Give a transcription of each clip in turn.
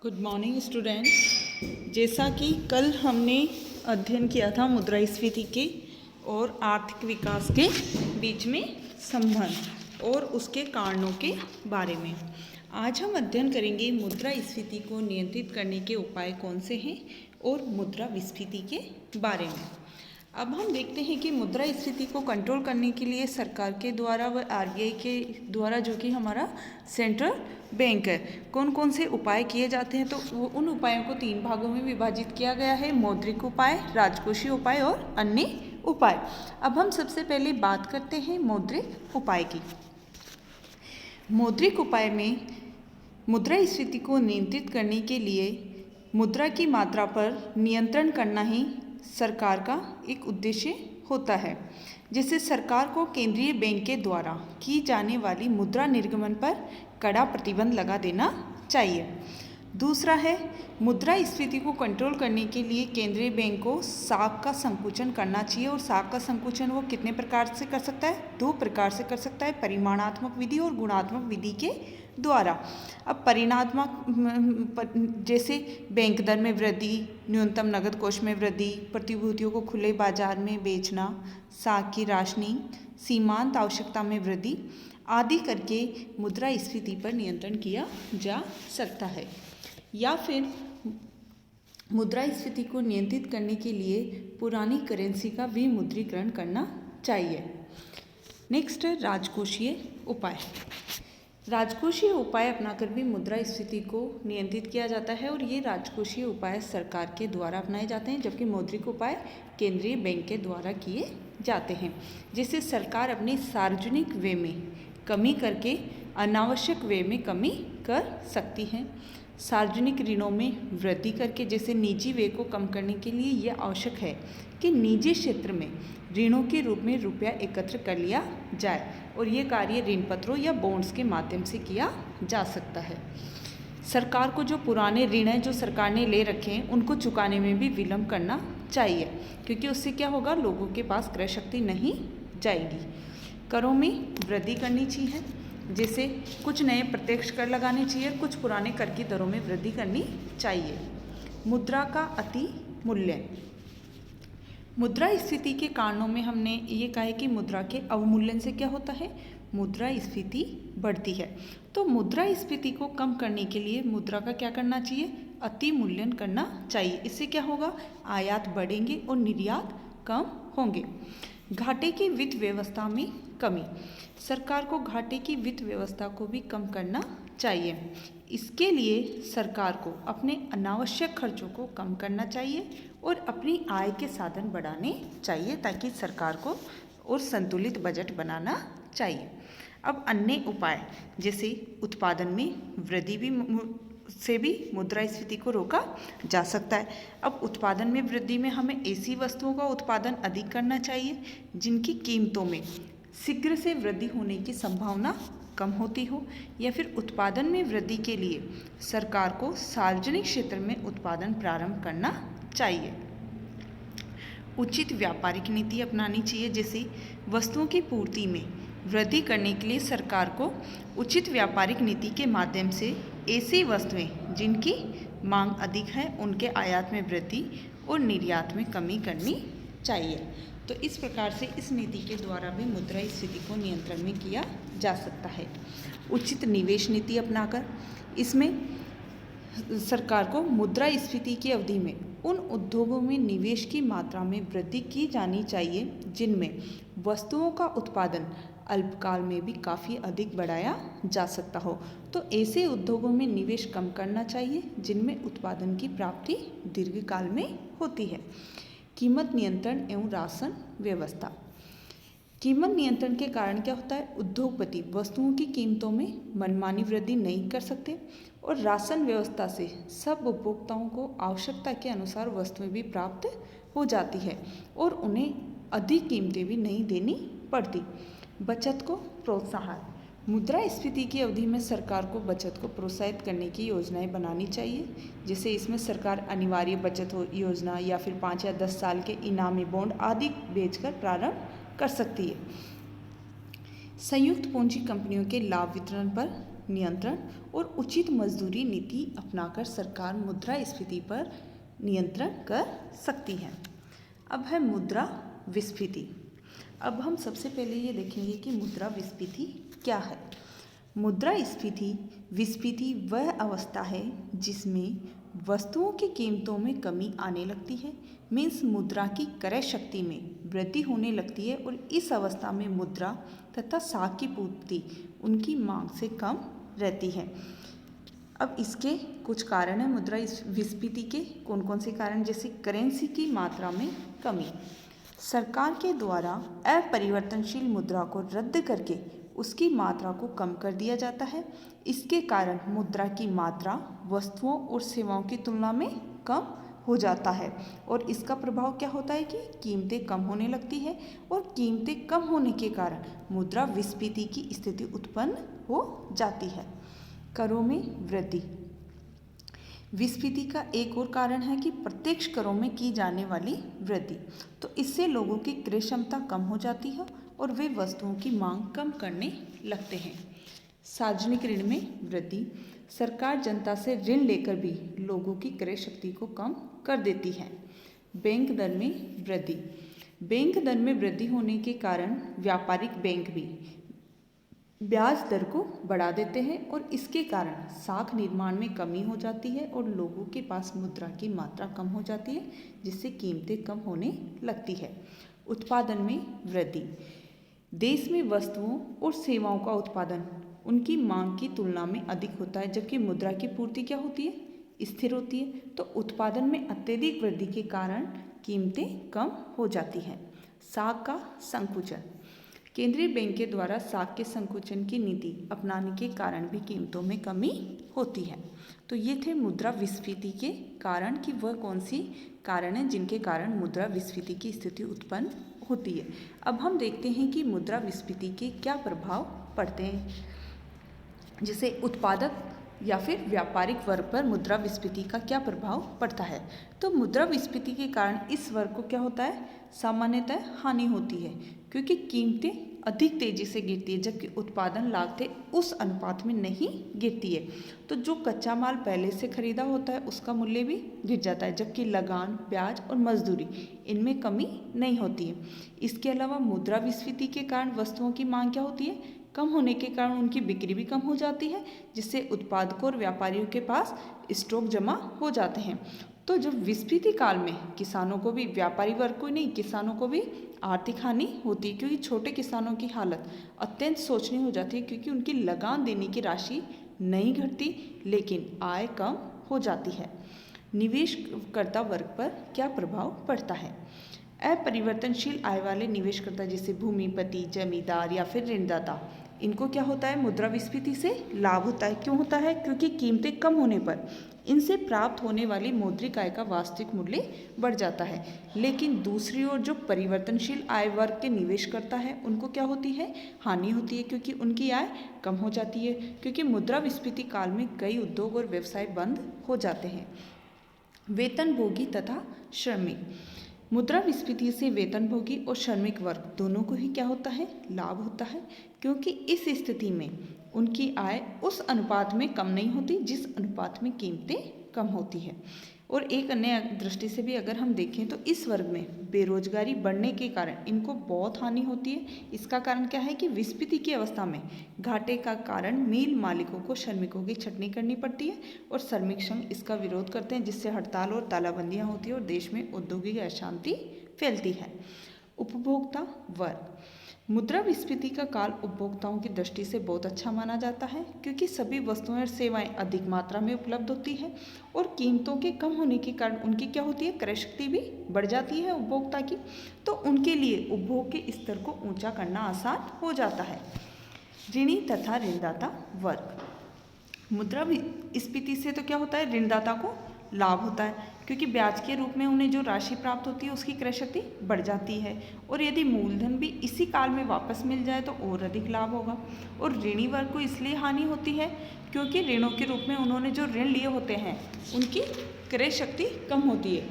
Good morning students. जैसा कि कल हमने अध्ययन किया था मुद्रास्फीति के और आर्थिक विकास के बीच में संबंध और उसके कारणों के बारे में, आज हम अध्ययन करेंगे मुद्रास्फीति को नियंत्रित करने के उपाय कौन से हैं और मुद्रास्फीति के बारे में। अब हम देखते हैं कि मुद्रास्फीति को कंट्रोल करने के लिए सरकार के द्वारा व आरबीआई के द्वारा, जो कि हमारा सेंट्रल बैंक है, कौन कौन से उपाय किए जाते हैं। तो उन उपायों को 3 भागों में विभाजित किया गया है: मौद्रिक उपाय, राजकोषीय उपाय और अन्य उपाय। अब हम सबसे पहले बात करते हैं मौद्रिक उपाय की। मौद्रिक उपाय में मुद्रास्फीति को नियंत्रित करने के लिए मुद्रा की मात्रा पर नियंत्रण करना ही सरकार का एक उद्देश्य होता है, जिससे सरकार को केंद्रीय बैंक के द्वारा की जाने वाली मुद्रा निर्गमन पर कड़ा प्रतिबंध लगा देना चाहिए। दूसरा है, मुद्रास्फीति को कंट्रोल करने के लिए केंद्रीय बैंक को साख का संकुचन करना चाहिए। और साख का संकुचन वो कितने प्रकार से कर सकता है? 2 प्रकार से कर सकता है, परिमाणात्मक विधि और गुणात्मक विधि के द्वारा। अब परिमाणात्मक जैसे बैंक दर में वृद्धि, न्यूनतम नगद कोष में वृद्धि, प्रतिभूतियों को खुले बाजार में बेचना, साख की राशनिंग, सीमांत आवश्यकता में वृद्धि आदि करके मुद्रास्फीति पर नियंत्रण किया जा सकता है। या फिर मुद्रास्फीति को नियंत्रित करने के लिए पुरानी करेंसी का विमुद्रीकरण करना चाहिए। नेक्स्ट है राजकोषीय उपाय। राजकोषीय उपाय अपनाकर भी मुद्रास्फीति को नियंत्रित किया जाता है, और ये राजकोषीय उपाय सरकार के द्वारा अपनाए जाते हैं, जबकि मौद्रिक उपाय केंद्रीय बैंक के द्वारा किए जाते हैं, जिससे सरकार अपनी सार्वजनिक व्यय में कमी करके अनावश्यक व्यय में कमी कर सकती है। सार्वजनिक ऋणों में वृद्धि करके, जैसे निजी व्यय को कम करने के लिए यह आवश्यक है कि निजी क्षेत्र में ऋणों के रूप में रुपया एकत्र कर लिया जाए, और ये कार्य ऋण पत्रों या बॉन्ड्स के माध्यम से किया जा सकता है। सरकार को जो पुराने ऋण हैं जो सरकार ने ले रखे हैं, उनको चुकाने में भी विलंब करना चाहिए, क्योंकि उससे क्या होगा, लोगों के पास क्रय शक्ति नहीं जाएगी। करों में वृद्धि करनी चाहिए, जैसे कुछ नए प्रत्यक्ष कर लगाने चाहिए, कुछ पुराने कर की दरों में वृद्धि करनी चाहिए। मुद्रा का अति मूल्य। मुद्रास्फीति के कारणों में हमने ये कहा है कि मुद्रा के अवमूल्यन से क्या होता है, मुद्रास्फीति बढ़ती है। तो मुद्रास्फीति को कम करने के लिए मुद्रा का क्या करना चाहिए, अति मूल्यन करना चाहिए। इससे क्या होगा, आयात बढ़ेंगे और निर्यात कम होंगे। घाटे की वित्त व्यवस्था में कमी। सरकार को घाटे की वित्त व्यवस्था को भी कम करना चाहिए। इसके लिए सरकार को अपने अनावश्यक खर्चों को कम करना चाहिए और अपनी आय के साधन बढ़ाने चाहिए, ताकि सरकार को और संतुलित बजट बनाना चाहिए। अब अन्य उपाय, जैसे उत्पादन में वृद्धि से भी मुद्रास्फीति को रोका जा सकता है। अब उत्पादन में वृद्धि में हमें ऐसी वस्तुओं का उत्पादन अधिक करना चाहिए जिनकी कीमतों में शीघ्र से वृद्धि होने की संभावना कम होती हो, या फिर उत्पादन में वृद्धि के लिए सरकार को सार्वजनिक क्षेत्र में उत्पादन प्रारंभ करना चाहिए। उचित व्यापारिक नीति अपनानी चाहिए, जैसे वस्तुओं की पूर्ति में वृद्धि करने के लिए सरकार को उचित व्यापारिक नीति के माध्यम से ऐसी वस्तुएं जिनकी मांग अधिक है उनके आयात में वृद्धि और निर्यात में कमी करनी चाहिए। तो इस प्रकार से इस नीति के द्वारा भी मुद्रास्फीति को नियंत्रण में किया जा सकता है। उचित निवेश नीति अपनाकर, इसमें सरकार को मुद्रास्फीति की अवधि में उन उद्योगों में निवेश की मात्रा में वृद्धि की जानी चाहिए जिनमें वस्तुओं का उत्पादन अल्पकाल में भी काफ़ी अधिक बढ़ाया जा सकता हो। तो ऐसे उद्योगों में निवेश कम करना चाहिए जिनमें उत्पादन की प्राप्ति दीर्घकाल में होती है। कीमत नियंत्रण एवं राशन व्यवस्था। कीमत नियंत्रण के कारण क्या होता है, उद्योगपति वस्तुओं की कीमतों में मनमानी वृद्धि नहीं कर सकते, और राशन व्यवस्था से सब उपभोक्ताओं को आवश्यकता के अनुसार वस्तुएं भी प्राप्त हो जाती है और उन्हें अधिक कीमतें भी नहीं देनी पड़ती। बचत को प्रोत्साहन। मुद्रास्फीति की अवधि में सरकार को बचत को प्रोत्साहित करने की योजनाएं बनानी चाहिए, जैसे इसमें सरकार अनिवार्य बचत योजना या फिर 5 या 10 साल के इनामी बॉन्ड आदि बेचकर प्रारंभ कर सकती है। संयुक्त पूंजी कंपनियों के लाभ वितरण पर नियंत्रण और उचित मजदूरी नीति अपनाकर सरकार मुद्रास्फीति पर नियंत्रण कर सकती है। अब है मुद्रा विस्फीति। अब हम सबसे पहले ये देखेंगे कि मुद्रा विस्फीति क्या है। मुद्रास्फीति विस्फीति वह अवस्था है जिसमें वस्तुओं की कीमतों में कमी आने लगती है, मीन्स मुद्रा की क्रय शक्ति में वृद्धि होने लगती है और इस अवस्था में मुद्रा तथा साख की पूर्ति उनकी मांग से कम रहती है। अब इसके कुछ कारण हैं मुद्रा विस्फीति के। कौन कौन से कारण, जैसे करेंसी की मात्रा में कमी, सरकार के द्वारा अपरिवर्तनशील मुद्रा को रद्द करके उसकी मात्रा को कम कर दिया जाता है। इसके कारण मुद्रा की मात्रा वस्तुओं और सेवाओं की तुलना में कम हो जाता है और इसका प्रभाव क्या होता है कि कीमतें कम होने लगती है और कीमतें कम होने के कारण मुद्रा विस्फीति की स्थिति उत्पन्न हो जाती है। करों में वृद्धि। विस्फीति का एक और कारण है कि प्रत्यक्ष करों में की जाने वाली वृद्धि, तो इससे लोगों की क्रय क्षमता कम हो जाती है और वे वस्तुओं की मांग कम करने लगते हैं। सार्वजनिक ऋण में वृद्धि। सरकार जनता से ऋण लेकर भी लोगों की क्रय शक्ति को कम कर देती है। बैंक दर में वृद्धि। बैंक दर में वृद्धि होने के कारण व्यापारिक बैंक भी ब्याज दर को बढ़ा देते हैं और इसके कारण साख निर्माण में कमी हो जाती है और लोगों के पास मुद्रा की मात्रा कम हो जाती है, जिससे कीमतें कम होने लगती है। उत्पादन में वृद्धि। देश में वस्तुओं और सेवाओं का उत्पादन उनकी मांग की तुलना में अधिक होता है, जबकि मुद्रा की पूर्ति क्या होती है, स्थिर होती है। तो उत्पादन में अत्यधिक वृद्धि के कारण कीमतें कम हो जाती हैं। साख का संकुचन। केंद्रीय बैंक के द्वारा साख के संकुचन की नीति अपनाने के कारण भी कीमतों में कमी होती है। तो ये थे मुद्रा विस्फीति के कारण कि वह कौन सी कारण हैं जिनके कारण मुद्रा विस्फीति की स्थिति उत्पन्न होती है। अब हम देखते हैं कि मुद्रा विस्फीति के क्या प्रभाव पड़ते हैं। जैसे उत्पादक या फिर व्यापारिक वर्ग पर मुद्रा विस्फीति का क्या प्रभाव पड़ता है। तो मुद्रा विस्फीति के कारण इस वर्ग को क्या होता है, सामान्यतः हानि होती है, क्योंकि कीमतें अधिक तेजी से गिरती है, जबकि उत्पादन लागतें उस अनुपात में नहीं गिरती है। तो जो कच्चा माल पहले से खरीदा होता है उसका मूल्य भी गिर जाता है, जबकि लगान, ब्याज और मजदूरी इनमें कमी नहीं होती है। इसके अलावा मुद्रा विस्फीति के कारण वस्तुओं की मांग क्या होती है, कम होने के कारण उनकी बिक्री भी कम हो जाती है, जिससे उत्पादकों और व्यापारियों के पास स्टॉक जमा हो जाते हैं। तो जब विस्फीति काल में किसानों को भी, व्यापारी वर्ग को ही नहीं, किसानों को भी आर्थिक हानि होती है, क्योंकि छोटे किसानों की हालत अत्यंत शोचनीय हो जाती है, क्योंकि उनकी लगान देने की राशि नहीं घटती लेकिन आय कम हो जाती है। निवेशकर्ता वर्ग पर क्या प्रभाव पड़ता है। अपरिवर्तनशील आय वाले निवेशकर्ता जैसे भूमिपति, जमींदार या फिर ऋणदाता, इनको क्या होता है, मुद्रा विस्फीति से लाभ होता है। क्यों होता है, क्योंकि कीमतें कम होने पर इनसे प्राप्त होने वाली मौद्रिक आय का वास्तविक मूल्य बढ़ जाता है। लेकिन दूसरी ओर जो परिवर्तनशील आय वर्ग के निवेश करता है उनको क्या होती है, हानि होती है, क्योंकि उनकी आय कम हो जाती है, क्योंकि मुद्रा विस्फीति काल में कई उद्योग और व्यवसाय बंद हो जाते हैं। वेतनभोगी तथा श्रमिक। मुद्रा विस्फीति से वेतनभोगी और श्रमिक वर्ग दोनों को ही क्या होता है, लाभ होता है, क्योंकि इस स्थिति में उनकी आय उस अनुपात में कम नहीं होती जिस अनुपात में कीमतें कम होती है। और एक अन्य दृष्टि से भी अगर हम देखें तो इस वर्ग में बेरोजगारी बढ़ने के कारण इनको बहुत हानि होती है। इसका कारण क्या है कि विस्फीति की अवस्था में घाटे का कारण मिल मालिकों को श्रमिकों की छंटनी करनी पड़ती है और श्रमिक संघ इसका विरोध करते हैं, जिससे हड़ताल और तालाबंदियां होती है और देश में औद्योगिक अशांति फैलती है। उपभोक्ता वर्ग। मुद्रा विस्फीति का काल उपभोक्ताओं की दृष्टि से बहुत अच्छा माना जाता है, क्योंकि सभी वस्तुएं और सेवाएं अधिक मात्रा में उपलब्ध होती है और कीमतों के कम होने के कारण उनकी क्या होती है, क्रय शक्ति भी बढ़ जाती है उपभोक्ता की। तो उनके लिए उपभोग के स्तर को ऊंचा करना आसान हो जाता है। ऋणी तथा ऋणदाता वर्ग। मुद्रा विस्फीति से तो क्या होता है, ऋणदाता को लाभ होता है, क्योंकि ब्याज के रूप में उन्हें जो राशि प्राप्त होती है उसकी क्रय शक्ति बढ़ जाती है और यदि मूलधन भी इसी काल में वापस मिल जाए तो और अधिक लाभ होगा। और ऋणी वर्ग को इसलिए हानि होती है क्योंकि ऋणों के रूप में उन्होंने जो ऋण लिए होते हैं उनकी क्रय शक्ति कम होती है।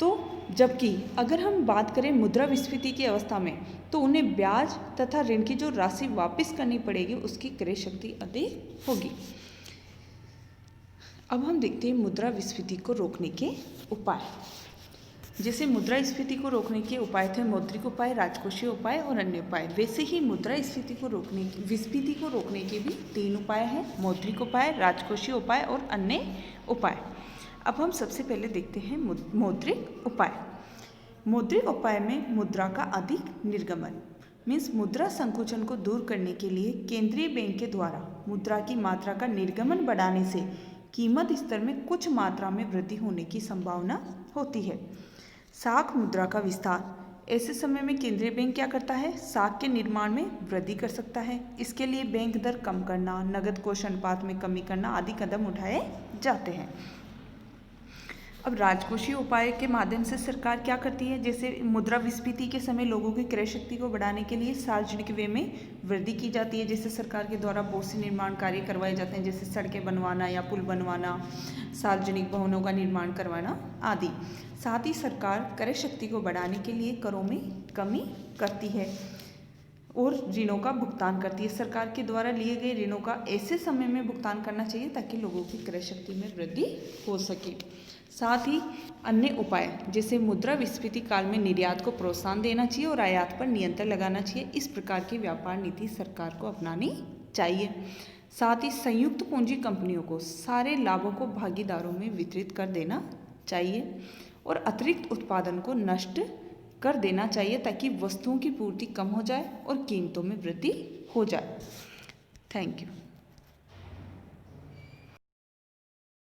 तो जबकि अगर हम बात करें मुद्रास्फीति की अवस्था में तो उन्हें ब्याज तथा ऋण की जो राशि वापस करनी पड़ेगी उसकी क्रय शक्ति अधिक होगी। अब हम देखते हैं मुद्रास्फीति को रोकने के उपाय। जैसे मुद्रास्फीति को रोकने के उपाय थे मौद्रिक उपाय, राजकोषीय उपाय और अन्य उपाय, वैसे ही विस्फीति को रोकने के भी 3 उपाय हैं, मौद्रिक उपाय, राजकोषीय उपाय और अन्य उपाय। अब हम सबसे पहले देखते हैं मौद्रिक उपाय। मौद्रिक उपाय में मुद्रा का अधिक निर्गमन मीन्स मुद्रा संकुचन को दूर करने के लिए केंद्रीय बैंक के द्वारा मुद्रा की मात्रा का निर्गमन बढ़ाने से कीमत स्तर में कुछ मात्रा में वृद्धि होने की संभावना होती है। साख मुद्रा का विस्तार, ऐसे समय में केंद्रीय बैंक क्या करता है, साख के निर्माण में वृद्धि कर सकता है। इसके लिए बैंक दर कम करना, नगद कोष अनुपात में कमी करना आदि कदम उठाए जाते हैं। अब राजकोषीय उपाय के माध्यम से सरकार क्या करती है, जैसे मुद्रास्फीति के समय लोगों की क्रय शक्ति को बढ़ाने के लिए सार्वजनिक व्यय में वृद्धि की जाती है। जैसे सरकार के द्वारा बहुत से निर्माण कार्य करवाए जाते हैं, जैसे सड़कें बनवाना या पुल बनवाना, सार्वजनिक भवनों का निर्माण करवाना आदि। साथ ही सरकार क्रय शक्ति को बढ़ाने के लिए करों में कमी करती है और ऋणों का भुगतान करती है। सरकार के द्वारा लिए गए ऋणों का ऐसे समय में भुगतान करना चाहिए ताकि लोगों की क्रय शक्ति में वृद्धि हो सके। साथ ही अन्य उपाय जैसे मुद्रास्फीति काल में निर्यात को प्रोत्साहन देना चाहिए और आयात पर नियंत्रण लगाना चाहिए। इस प्रकार की व्यापार नीति सरकार को अपनानी चाहिए। साथ ही संयुक्त पूंजी कंपनियों को सारे लाभों को भागीदारों में वितरित कर देना चाहिए और अतिरिक्त उत्पादन को नष्ट कर देना चाहिए ताकि वस्तुओं की पूर्ति कम हो जाए और कीमतों में वृद्धि हो जाए। Thank you.